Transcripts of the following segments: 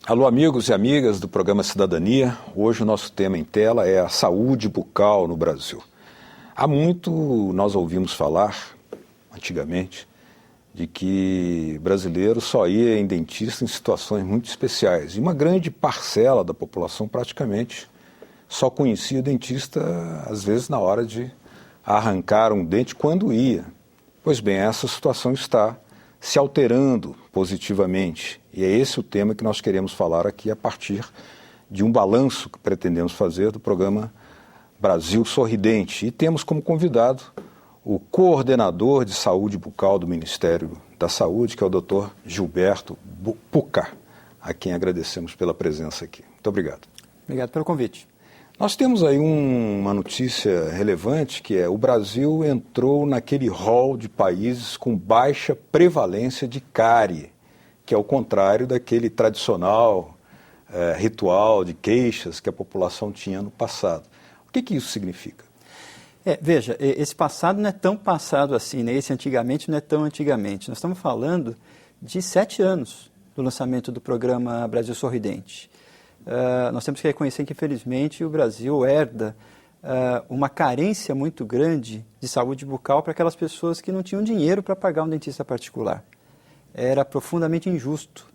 Alô, amigos e amigas do programa Cidadania. Hoje o nosso tema em tela é a saúde bucal no Brasil. Há muito nós ouvimos falar, antigamente, de que brasileiro só ia em dentista em situações muito especiais. E uma grande parcela da população praticamente só conhecia o dentista, às vezes, na hora de arrancar um dente, quando ia. Pois bem, essa situação está se alterando positivamente. E é esse o tema que nós queremos falar aqui a partir de um balanço que pretendemos fazer do programa Brasil Sorridente. E temos como convidado o coordenador de saúde bucal do Ministério da Saúde, que é o Dr. Gilberto Pucá, a quem agradecemos pela presença aqui. Muito obrigado. Obrigado pelo convite. Nós temos aí uma notícia relevante, que é o Brasil entrou naquele rol de países com baixa prevalência de cárie, que é o contrário daquele tradicional ritual de queixas que a população tinha no passado. O que isso significa? Veja, esse passado não é tão passado assim, né? Esse antigamente não é tão antigamente. Nós estamos falando de 7 anos do lançamento do programa Brasil Sorridente. Nós temos que reconhecer que, infelizmente, o Brasil herda uma carência muito grande de saúde bucal para aquelas pessoas que não tinham dinheiro para pagar um dentista particular. Era profundamente injusto.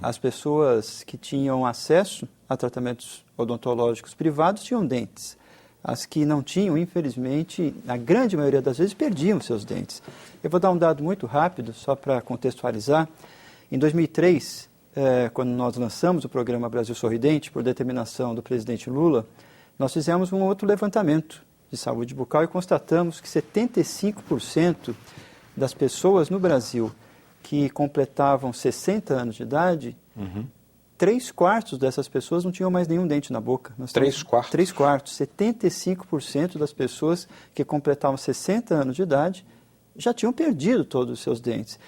As pessoas que tinham acesso a tratamentos odontológicos privados tinham dentes. As que não tinham, infelizmente, a grande maioria das vezes perdiam seus dentes. Eu vou dar um dado muito rápido, só para contextualizar. Em 2003, quando nós lançamos o programa Brasil Sorridente, por determinação do presidente Lula, nós fizemos um outro levantamento de saúde bucal e constatamos que 75% das pessoas no Brasil que completavam 60 anos de idade, 3/4 dessas pessoas não tinham mais nenhum dente na boca. 3/4? 3/4. 75% das pessoas que completavam 60 anos de idade já tinham perdido todos os seus dentes.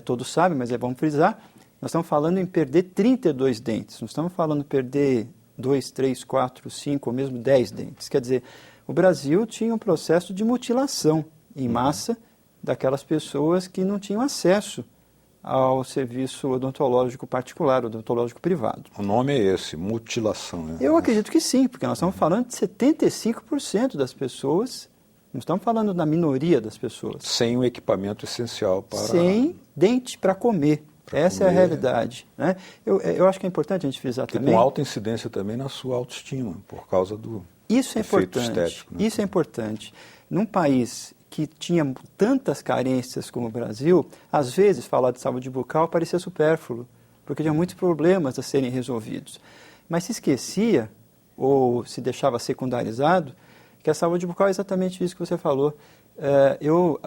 Todos sabem, mas é bom frisar, nós estamos falando em perder 32 dentes. Não estamos falando em perder 2, 3, 4, 5 ou mesmo 10 dentes. Quer dizer, o Brasil tinha um processo de mutilação em massa daquelas pessoas que não tinham acesso ao serviço odontológico particular, odontológico privado. O nome é esse, mutilação. Né? Eu acredito que sim, porque nós estamos falando de 75% das pessoas, não estamos falando da minoria das pessoas. Sem o equipamento essencial para... Sem dente para comer. Essa é a realidade. Né? Eu acho que é importante a gente frisar também... com alta incidência também na sua autoestima, por causa do efeito estético. Né? Isso é importante. Num país que tinha tantas carências como o Brasil, às vezes falar de saúde bucal parecia supérfluo, porque tinha muitos problemas a serem resolvidos. Mas se esquecia, ou se deixava secundarizado, que a saúde bucal é exatamente isso que você falou. Eu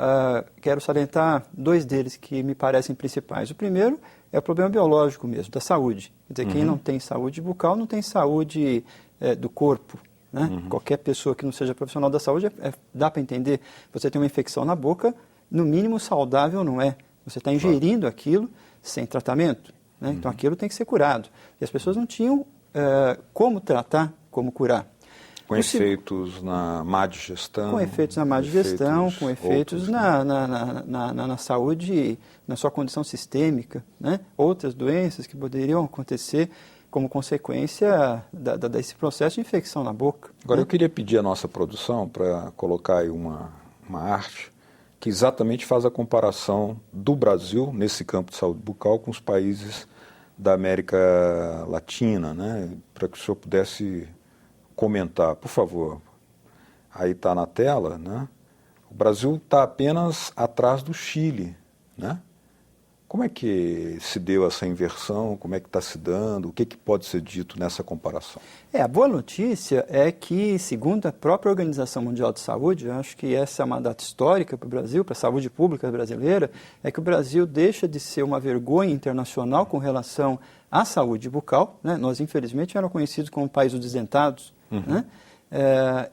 quero salientar 2 deles que me parecem principais. O primeiro é o problema biológico mesmo, da saúde. Quer dizer, quem não tem saúde bucal não tem saúde do corpo. Né? Qualquer pessoa que não seja profissional da saúde, dá para entender. Você tem uma infecção na boca, no mínimo saudável não é. Você está ingerindo aquilo sem tratamento. Né? Então aquilo tem que ser curado. E as pessoas não tinham como tratar, como curar. Com efeitos na má digestão. Com efeitos na má digestão, com efeitos na saúde, na sua condição sistêmica. Né? Outras doenças que poderiam acontecer como consequência desse processo de infecção na boca. Agora, eu queria pedir à nossa produção para colocar aí uma arte que exatamente faz a comparação do Brasil, nesse campo de saúde bucal, com os países da América Latina, né? Para que o senhor pudesse comentar, por favor. Aí está na tela, né? O Brasil está apenas atrás do Chile, né? Como é que se deu essa inversão? Como é que está se dando? O que pode ser dito nessa comparação? A boa notícia é que, segundo a própria Organização Mundial de Saúde, eu acho que essa é uma data histórica para o Brasil, para a saúde pública brasileira, é que o Brasil deixa de ser uma vergonha internacional com relação à saúde bucal. Né? Nós, infelizmente, éramos conhecidos como o país dos desdentados. Né?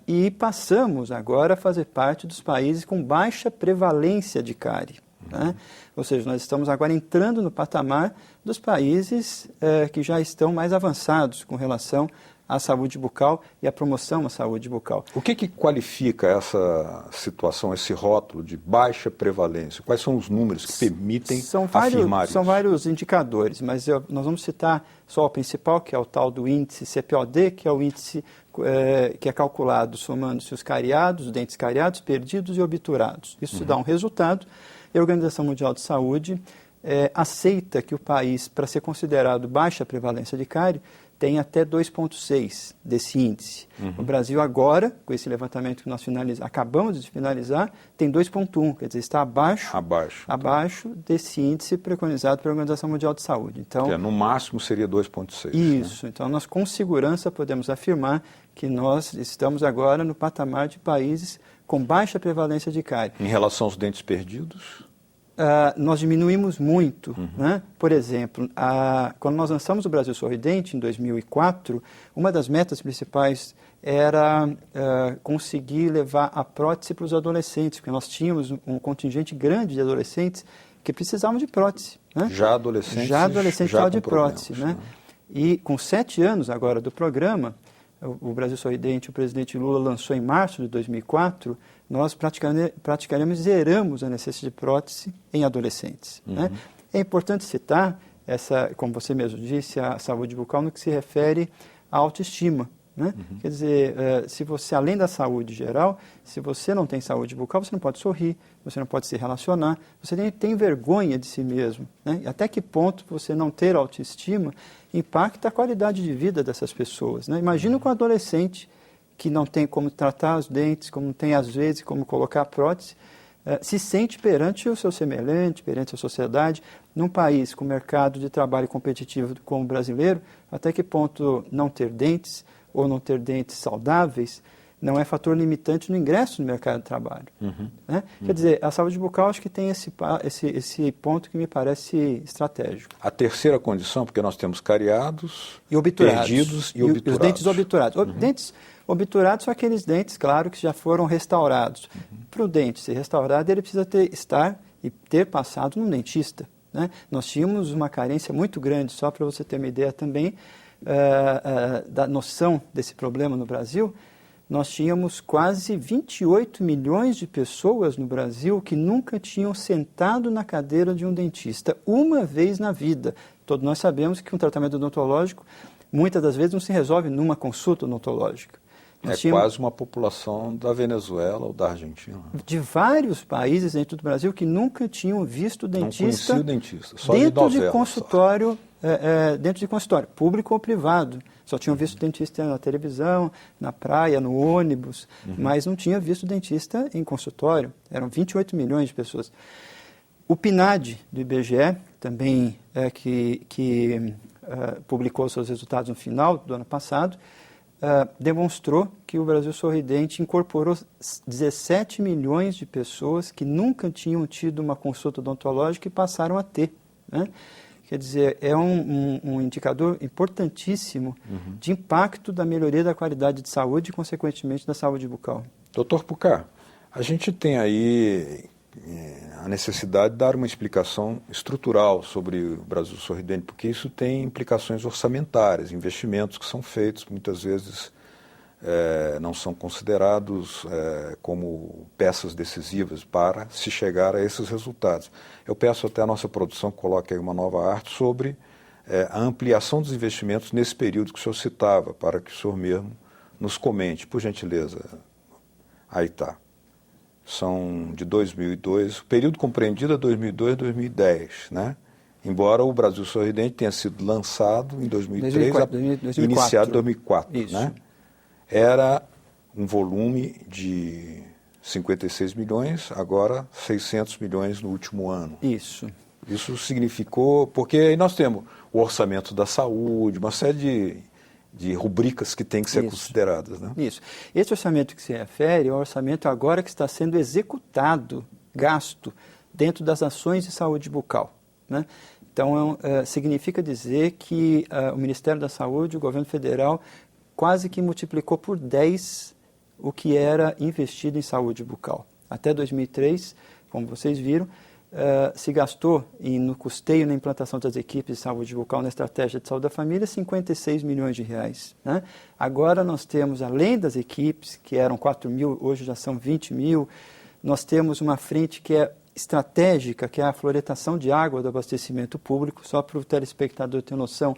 E passamos agora a fazer parte dos países com baixa prevalência de cárie. Né? Ou seja, nós estamos agora entrando no patamar dos países que já estão mais avançados com relação à saúde bucal e à promoção à saúde bucal. O que qualifica essa situação, esse rótulo de baixa prevalência? Quais são os números que permitem afirmar isso? São vários indicadores, mas nós vamos citar só o principal, que é o tal do índice CPOD, que é o índice que é calculado somando-se os cariados, dentes cariados, perdidos e obturados. Isso dá um resultado e a Organização Mundial de Saúde aceita que o país, para ser considerado baixa prevalência de cárie, tem até 2,6 desse índice. O Brasil agora, com esse levantamento que nós acabamos de finalizar, tem 2,1, quer dizer, está abaixo desse índice preconizado pela Organização Mundial de Saúde. Então, no máximo seria 2,6. Isso, né? Então nós com segurança podemos afirmar que nós estamos agora no patamar de países com baixa prevalência de cárie. Em relação aos dentes perdidos? Nós diminuímos muito. Né? Por exemplo, quando nós lançamos o Brasil Sorridente, em 2004, uma das metas principais era conseguir levar a prótese para os adolescentes, porque nós tínhamos um contingente grande de adolescentes que precisavam de prótese. Né? Já adolescentes precisavam de prótese. Né? E com 7 anos agora do programa, o Brasil Sorridente, o presidente Lula lançou em março de 2004, nós praticamente zeramos a necessidade de prótese em adolescentes. Né? É importante citar, como você mesmo disse, a saúde bucal no que se refere à autoestima. Né? Quer dizer, se você, além da saúde geral, se você não tem saúde bucal, você não pode sorrir, você não pode se relacionar, você tem vergonha de si mesmo. Né? E até que ponto você não ter autoestima impacta a qualidade de vida dessas pessoas. Né? Imagina com um adolescente que não tem como tratar os dentes, como não tem, às vezes, como colocar a prótese, se sente perante o seu semelhante, perante a sociedade, num país com mercado de trabalho competitivo como o brasileiro, até que ponto não ter dentes ou não ter dentes saudáveis não é fator limitante no ingresso no mercado de trabalho. Né? Quer dizer, a saúde bucal acho que tem esse ponto que me parece estratégico. A terceira condição, porque nós temos cariados, e obturados, perdidos e obturados. Os dentes obturados. Dentes obturados são aqueles dentes, claro, que já foram restaurados. Para o dente ser restaurado, ele precisa ter passado num dentista. Né? Nós tínhamos uma carência muito grande, só para você ter uma ideia também da noção desse problema no Brasil. Nós tínhamos quase 28 milhões de pessoas no Brasil que nunca tinham sentado na cadeira de um dentista uma vez na vida. Todos nós sabemos que um tratamento odontológico, muitas das vezes, não se resolve numa consulta odontológica. Quase uma população da Venezuela ou da Argentina. De vários países dentro do Brasil que nunca tinham visto dentista, não conhecia o dentista, só dentro de consultório, dentro de consultório, público ou privado. Só tinham visto dentista na televisão, na praia, no ônibus, mas não tinha visto dentista em consultório. Eram 28 milhões de pessoas. O PNAD do IBGE, também que publicou seus resultados no final do ano passado, demonstrou que o Brasil Sorridente incorporou 17 milhões de pessoas que nunca tinham tido uma consulta odontológica e passaram a ter. Né? Quer dizer, é um indicador importantíssimo de impacto da melhoria da qualidade de saúde e, consequentemente, da saúde bucal. Doutor Pucá, a gente tem aí a necessidade de dar uma explicação estrutural sobre o Brasil Sorridente, porque isso tem implicações orçamentárias, investimentos que são feitos, muitas vezes não são considerados como peças decisivas para se chegar a esses resultados. Eu peço até a nossa produção que coloque aí uma nova arte sobre a ampliação dos investimentos nesse período que o senhor citava, para que o senhor mesmo nos comente, por gentileza. Aí está. São de 2002, o período compreendido é 2002 a 2010, né? Embora o Brasil Sorridente tenha sido lançado em 2003, 2004. Iniciado em 2004, Isso. Né? Era um volume de 56 milhões, agora 600 milhões no último ano. Isso. Isso significou, porque aí nós temos o orçamento da saúde, uma série de rubricas que têm que ser consideradas. Né? Isso. Esse orçamento que se refere é o orçamento agora que está sendo executado, gasto, dentro das ações de saúde bucal. Né? Então, significa dizer que o Ministério da Saúde, o governo federal, quase que multiplicou por 10 o que era investido em saúde bucal. Até 2003, como vocês viram, se gastou no custeio e na implantação das equipes de saúde bucal na estratégia de saúde da família 56 milhões de reais. Né? Agora nós temos, além das equipes, que eram 4 mil, hoje já são 20 mil, nós temos uma frente que é estratégica, que é a fluoretação de água do abastecimento público, só para o telespectador ter noção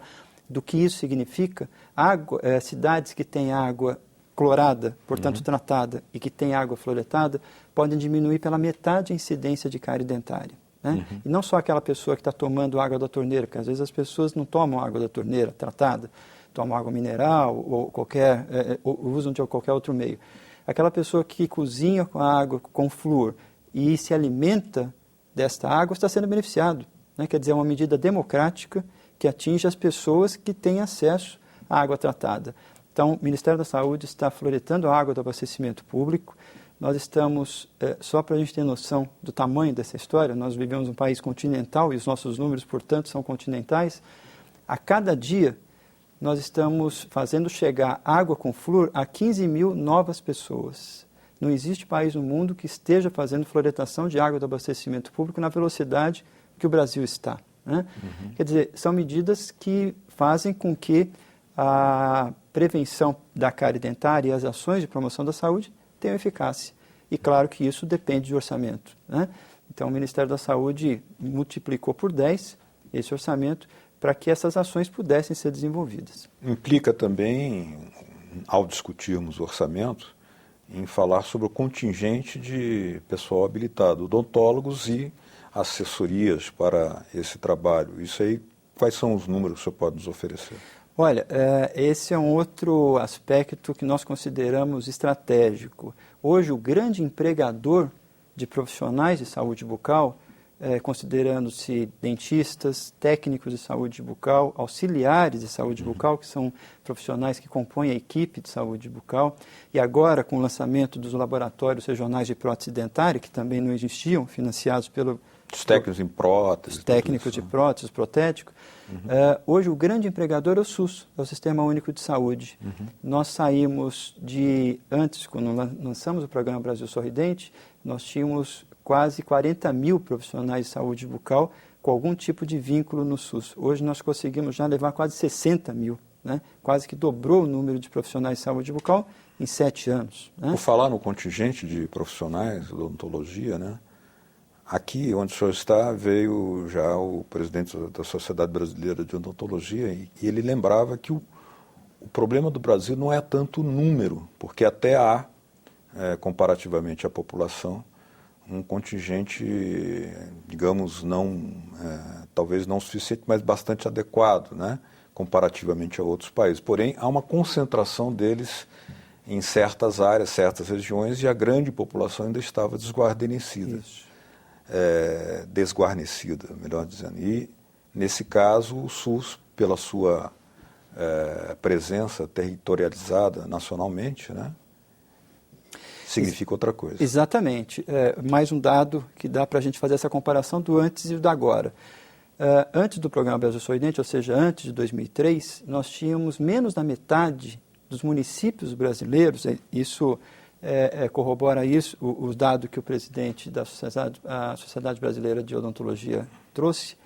do que isso significa. Cidades que têm água clorada, portanto tratada, e que têm água fluoretada, podem diminuir pela metade a incidência de cárie dentária. Né? E não só aquela pessoa que está tomando água da torneira, porque às vezes as pessoas não tomam água da torneira tratada, tomam água mineral ou usam de qualquer outro meio. Aquela pessoa que cozinha com a água com flúor e se alimenta desta água está sendo beneficiado. Né? Quer dizer, é uma medida democrática que atinge as pessoas que têm acesso à água tratada. Então, o Ministério da Saúde está fluoretando a água do abastecimento público. Nós estamos, só para a gente ter noção do tamanho dessa história, nós vivemos um país continental e os nossos números, portanto, são continentais. A cada dia, nós estamos fazendo chegar água com flúor a 15 mil novas pessoas. Não existe país no mundo que esteja fazendo fluoretação de água do abastecimento público na velocidade que o Brasil está. Né? Quer dizer, são medidas que fazem com que a prevenção da cárie dentária e as ações de promoção da saúde tenham eficácia. E claro que isso depende de orçamento. Né? Então, o Ministério da Saúde multiplicou por 10 esse orçamento para que essas ações pudessem ser desenvolvidas. Implica também, ao discutirmos o orçamento, em falar sobre o contingente de pessoal habilitado, odontólogos e assessorias para esse trabalho. Isso aí, quais são os números que o senhor pode nos oferecer? Olha, esse é um outro aspecto que nós consideramos estratégico. Hoje, o grande empregador de profissionais de saúde bucal, considerando-se dentistas, técnicos de saúde bucal, auxiliares de saúde bucal, que são profissionais que compõem a equipe de saúde bucal, e agora, com o lançamento dos laboratórios regionais de prótese dentária, que também não existiam, financiados pelo... Os técnicos em prótese. Os técnicos de prótese, protéticos. Hoje, o grande empregador é o SUS, é o Sistema Único de Saúde. Nós saímos antes, quando lançamos o programa Brasil Sorridente, nós tínhamos quase 40 mil profissionais de saúde bucal com algum tipo de vínculo no SUS. Hoje nós conseguimos já levar quase 60 mil, né? Quase que dobrou o número de profissionais de saúde bucal em 7 anos. Né? Por falar no contingente de profissionais de odontologia, né? Aqui onde o senhor está, veio já o presidente da Sociedade Brasileira de Odontologia e ele lembrava que o problema do Brasil não é tanto o número, porque até há, comparativamente à população, um contingente, digamos, talvez não suficiente, mas bastante adequado, né, comparativamente a outros países. Porém, há uma concentração deles em certas áreas, certas regiões, e a grande população ainda estava desguarnecida. Isso. Desguarnecida, melhor dizendo. E, nesse caso, o SUS, pela sua presença territorializada nacionalmente, né, significa outra coisa. Exatamente. Mais um dado que dá para a gente fazer essa comparação do antes e do agora. Antes do programa Brasil Sorridente, ou seja, antes de 2003, nós tínhamos menos da metade dos municípios brasileiros, isso corrobora isso, o dado que o presidente da Sociedade Brasileira de Odontologia trouxe,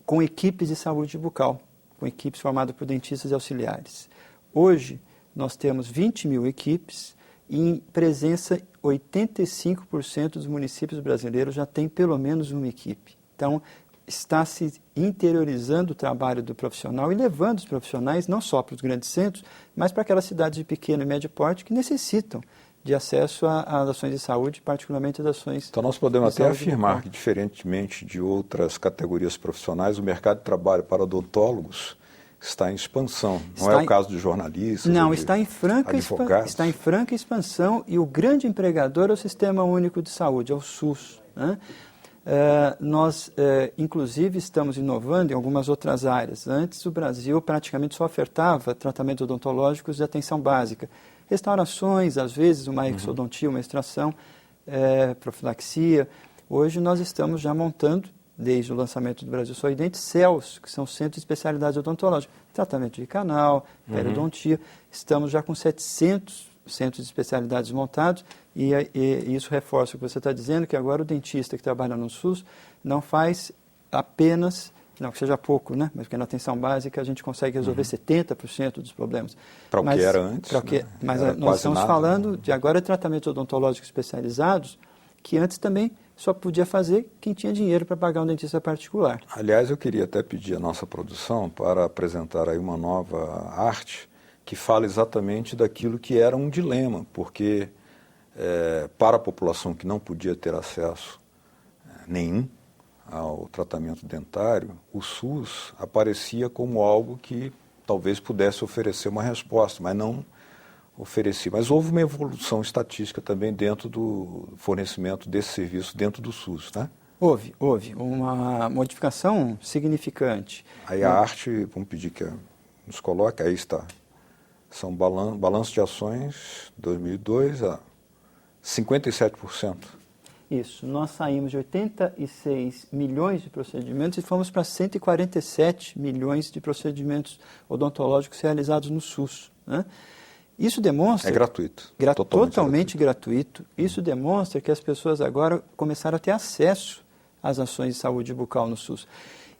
com equipes de saúde bucal, com equipes formadas por dentistas e auxiliares. Hoje, nós temos 20 mil equipes e, em presença, 85% dos municípios brasileiros já têm pelo menos uma equipe. Então, está se interiorizando o trabalho do profissional e levando os profissionais não só para os grandes centros, mas para aquelas cidades de pequeno e médio porte que necessitam de acesso às ações de saúde, particularmente as ações... Então, nós podemos até afirmar que, diferentemente de outras categorias profissionais, o mercado de trabalho para odontólogos está em expansão. Não é o caso de jornalistas, não, está em franca expansão, e o grande empregador é o Sistema Único de Saúde, é o SUS. Né? Nós, inclusive, estamos inovando em algumas outras áreas. Antes, o Brasil praticamente só ofertava tratamentos odontológicos de atenção básica. Restaurações, às vezes, uma exodontia, uma extração, profilaxia. Hoje, nós estamos já montando, desde o lançamento do Brasil Sorridente, CELS, que são Centros de Especialidades Odontológicas. Tratamento de canal, periodontia. Estamos já com 700 centros de especialidades montados E isso reforça o que você está dizendo, que agora o dentista que trabalha no SUS não faz apenas, não que seja pouco, né? Mas porque na atenção básica a gente consegue resolver 70% dos problemas. Para o que era antes. Mas era nós estamos nada, falando de agora tratamentos odontológicos especializados, que antes também só podia fazer quem tinha dinheiro para pagar um dentista particular. Aliás, eu queria até pedir à nossa produção para apresentar aí uma nova arte que fala exatamente daquilo que era um dilema, porque para a população que não podia ter acesso nenhum ao tratamento dentário, o SUS aparecia como algo que talvez pudesse oferecer uma resposta, mas não oferecia. Mas houve uma evolução estatística também dentro do fornecimento desse serviço dentro do SUS, né? Houve uma modificação significante. Aí a arte, vamos pedir que nos coloque, aí está. São balanço de ações 2002 a 57%. Isso, nós saímos de 86 milhões de procedimentos e fomos para 147 milhões de procedimentos odontológicos realizados no SUS, né? Isso demonstra... É gratuito. Totalmente gratuito. Isso demonstra que as pessoas agora começaram a ter acesso às ações de saúde bucal no SUS.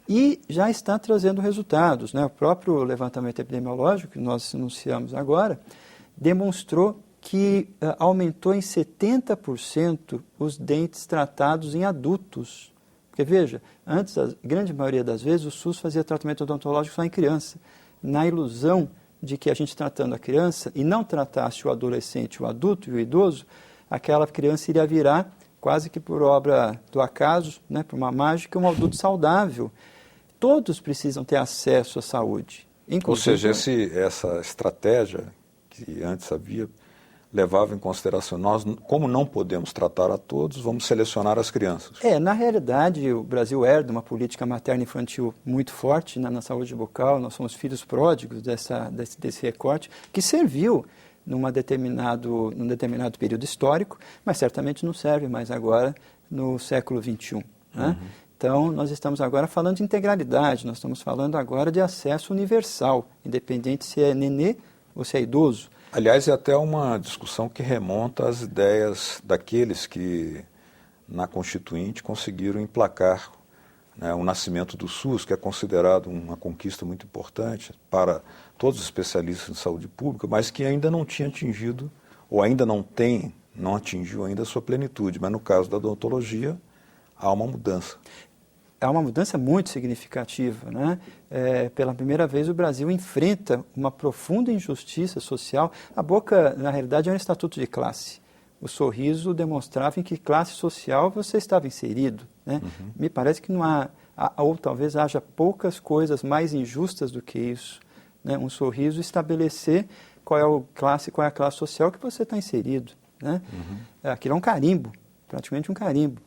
E já está trazendo resultados, né? O próprio levantamento epidemiológico que nós anunciamos agora demonstrou que aumentou em 70% os dentes tratados em adultos. Porque, veja, antes, a grande maioria das vezes, o SUS fazia tratamento odontológico só em criança, na ilusão de que a gente tratando a criança e não tratasse o adolescente, o adulto e o idoso, aquela criança iria virar, quase que por obra do acaso, né, por uma mágica, um adulto saudável. Todos precisam ter acesso à saúde. Ou seja, essa estratégia que antes havia levava em consideração, nós, como não podemos tratar a todos, vamos selecionar as crianças. Na realidade, o Brasil herda uma política materno-infantil muito forte, né, na saúde bucal. Nós somos filhos pródigos desse recorte, que serviu num determinado período histórico, mas certamente não serve mais agora no século XXI. Né? Então, nós estamos agora falando de integralidade, nós estamos falando agora de acesso universal, independente se é nenê ou se é idoso. Aliás, é até uma discussão que remonta às ideias daqueles que, na Constituinte, conseguiram emplacar, né, o nascimento do SUS, que é considerado uma conquista muito importante para todos os especialistas em saúde pública, mas que ainda não tinha atingido, ou ainda não atingiu ainda a sua plenitude. Mas no caso da odontologia, há uma mudança. Há uma mudança muito significativa, né? Pela primeira vez o Brasil enfrenta uma profunda injustiça social. A boca, na realidade, é um estatuto de classe. O sorriso demonstrava em que classe social você estava inserido, né? Me parece que não há, ou talvez haja poucas coisas mais injustas do que isso, né? Um sorriso estabelecer qual é a classe social que você está inserido, né? Aquilo é um carimbo, praticamente um carimbo.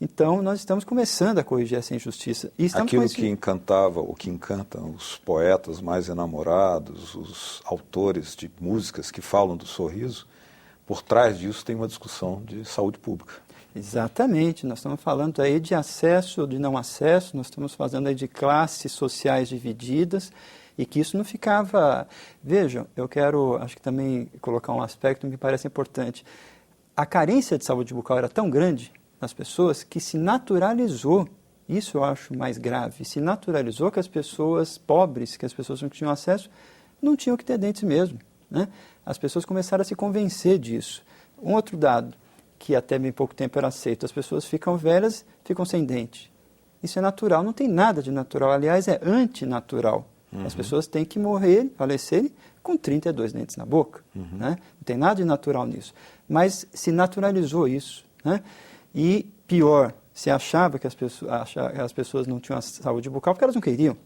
Então, nós estamos começando a corrigir essa injustiça. E aquilo que encantava, ou que encanta os poetas mais enamorados, os autores de músicas que falam do sorriso, por trás disso tem uma discussão de saúde pública. Exatamente. Nós estamos falando aí de acesso, de não acesso, nós estamos falando aí de classes sociais divididas e que isso não ficava... Vejam, eu quero, acho que também colocar um aspecto que me parece importante. A carência de saúde bucal era tão grande nas pessoas que se naturalizou, isso eu acho mais grave, se naturalizou que as pessoas pobres, que as pessoas não tinham acesso, não tinham que ter dentes mesmo, né? As pessoas começaram a se convencer disso. Um outro dado, que até bem pouco tempo era aceito, as pessoas ficam velhas, ficam sem dente. Isso é natural, não tem nada de natural, aliás, é antinatural. As pessoas têm que morrer, falecerem com 32 dentes na boca, né? Não tem nada de natural nisso. Mas se naturalizou isso, né? E pior, se achava que as pessoas não tinham a saúde bucal porque elas não queriam.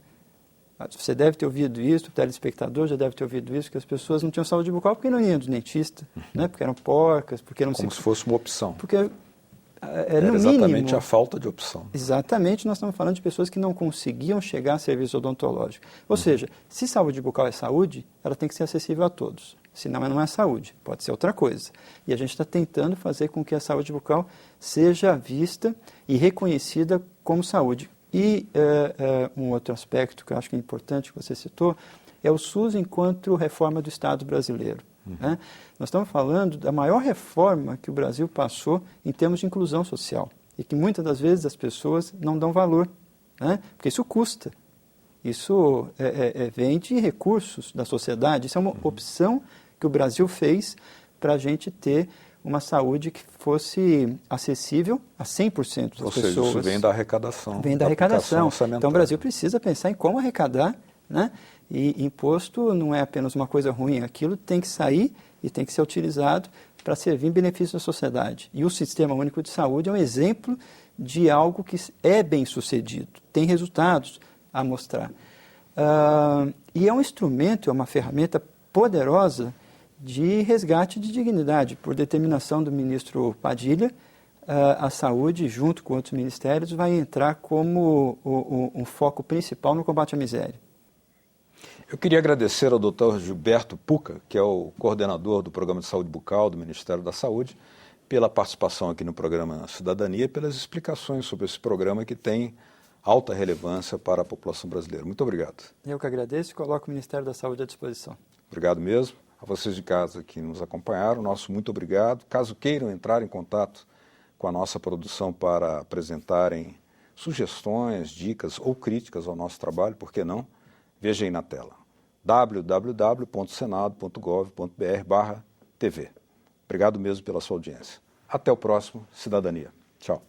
Você deve ter ouvido isso, o telespectador já deve ter ouvido isso, que as pessoas não tinham saúde bucal porque não iam do dentista, né? Porque eram porcas, porque não Como se fosse uma opção. Porque era no exatamente mínimo, a falta de opção. Exatamente, nós estamos falando de pessoas que não conseguiam chegar a serviço odontológico. Ou seja, se saúde bucal é saúde, ela tem que ser acessível a todos. Senão ela não é saúde, pode ser outra coisa. E a gente está tentando fazer com que a saúde bucal seja vista e reconhecida como saúde. E um outro aspecto que eu acho que é importante, que você citou, é o SUS enquanto reforma do Estado brasileiro. Né? Nós estamos falando da maior reforma que o Brasil passou em termos de inclusão social e que muitas das vezes as pessoas não dão valor, né? Porque isso custa. Isso vem de recursos da sociedade. Isso é uma opção que o Brasil fez para a gente ter uma saúde que fosse acessível a 100% das Ou seja, pessoas. isso vem da arrecadação. Vem da arrecadação. Então o Brasil precisa pensar em como arrecadar, né? E imposto não é apenas uma coisa ruim, aquilo tem que sair e tem que ser utilizado para servir em benefício da sociedade. E o Sistema Único de Saúde é um exemplo de algo que é bem sucedido, tem resultados a mostrar. E é um instrumento, é uma ferramenta poderosa de resgate de dignidade. Por determinação do ministro Padilha, a saúde, junto com outros ministérios, vai entrar como um foco principal no combate à miséria. Eu queria agradecer ao Dr. Gilberto Pucca, que é o coordenador do Programa de Saúde Bucal do Ministério da Saúde, pela participação aqui no programa Cidadania, pelas explicações sobre esse programa que tem alta relevância para a população brasileira. Muito obrigado. Eu que agradeço e coloco o Ministério da Saúde à disposição. Obrigado mesmo. A vocês de casa que nos acompanharam, nosso muito obrigado. Caso queiram entrar em contato com a nossa produção para apresentarem sugestões, dicas ou críticas ao nosso trabalho, por que não? Veja aí na tela, www.senado.gov.br/TV. Obrigado mesmo pela sua audiência. Até o próximo Cidadania. Tchau.